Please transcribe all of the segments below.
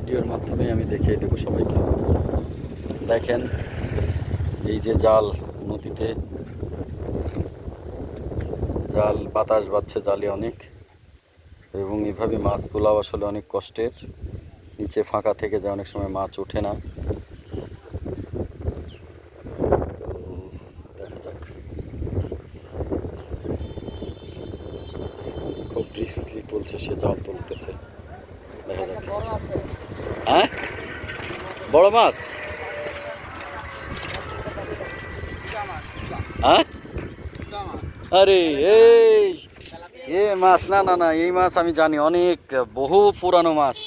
ভিডিওর মাধ্যমে আমি দেখিয়ে দেবো সবাইকে। দেখেন এই যে জাল, নদীতে জাল, বাতাস বাজছে জালে অনেক, এবং এভাবে মাছ তোলাও আসলে অনেক কষ্টের। নিচে ফাঁকা থেকে যায়, অনেক সময় মাছ ওঠে না। তো দেখা যাক, খুব রিস্কলি তুলছে সে, জাল তুলতেছে। দেখা যাক। হ্যাঁ, বড় মাছ। হ্যাঁ, আরে এই মাছ, না না না, এই মাছ আমি জানি, অনেক বহু পুরানো মাছ।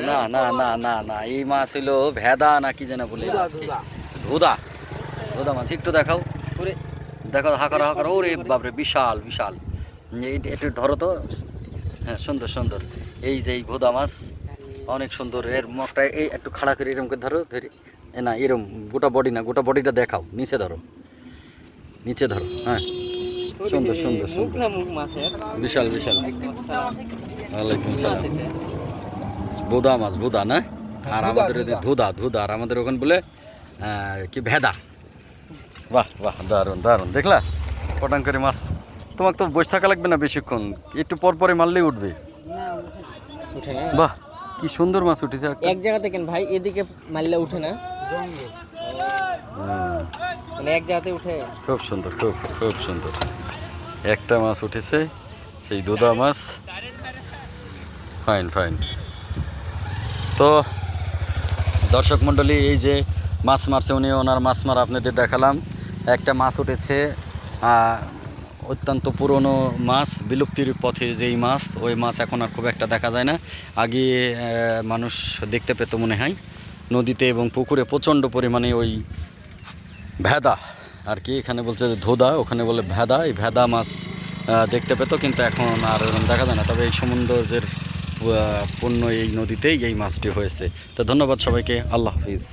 না না না না না, এই মাছ হইলো ভেদা না কি যেন বলে, ধুদা। ধুদা মাছ একটু দেখাও, দেখো, হাঁকার হাঁকার, ওরে বাপরে, বিশাল বিশাল। একটু ধরো তো। হ্যাঁ, সুন্দর সুন্দর। এই যে এই ভোদা মাছ অনেক সুন্দর। এর মুখটা এই একটু খাড়া করে এরকম করে ধরো, ধরি না, এরকম গোটা বডি না, গোটা বডিটা দেখাও, নিচে ধরো, নিচে ধরো। হ্যাঁ, সুন্দর সুন্দর সুন্দর, বিশাল বিশাল। ওয়ালাইকুম সালাম। ভোদা মাছ, ভোদা না? আর আমাদের ধুদা, ধুদা, আর আমাদের ওখানে বলে কি ভেদা। বাহ বাহ, দারুণ দারুণ। দেখলা পটাং করে মাছ। তোমাকে তো বসে থাকা লাগবে না বেশিক্ষণ, একটু পর পরে মারলেই উঠবে। বাহ, কি সুন্দর মাছ উঠেছে। এক জায়গা থেকে ভাই, এদিকে মারলে উঠে না, মানে এক জায়গাতে উঠে। খুব সুন্দর, খুব খুব সুন্দর। একটা মাছ উঠেছে, সেই দুধা মাছ। Fine fine. তো দর্শক মণ্ডলী, এই যে মাছ মারছে উনি, ওনার মাছ মারা আপনাদের দেখালাম। একটা মাছ উঠেছে, অত্যন্ত পুরনো মাছ, বিলুপ্তির পথে যেই মাছ, ওই মাছ এখন আর খুব একটা দেখা যায় না। আগে মানুষ দেখতে পেত মনে হয় নদীতে এবং পুকুরে প্রচণ্ড পরিমাণে ওই ভেদা আর কি, এখানে বলছে ধোদা, ওখানে বলে ভেদা। এই ভেদা মাছ দেখতে পেত, কিন্তু এখন আর এরকম দেখা যায় না। তবে এই সমুদ্রের পূর্ণ এই নদীতেই এই মাছটি হয়েছে। তো ধন্যবাদ সবাইকে, আল্লাহ হাফিজ।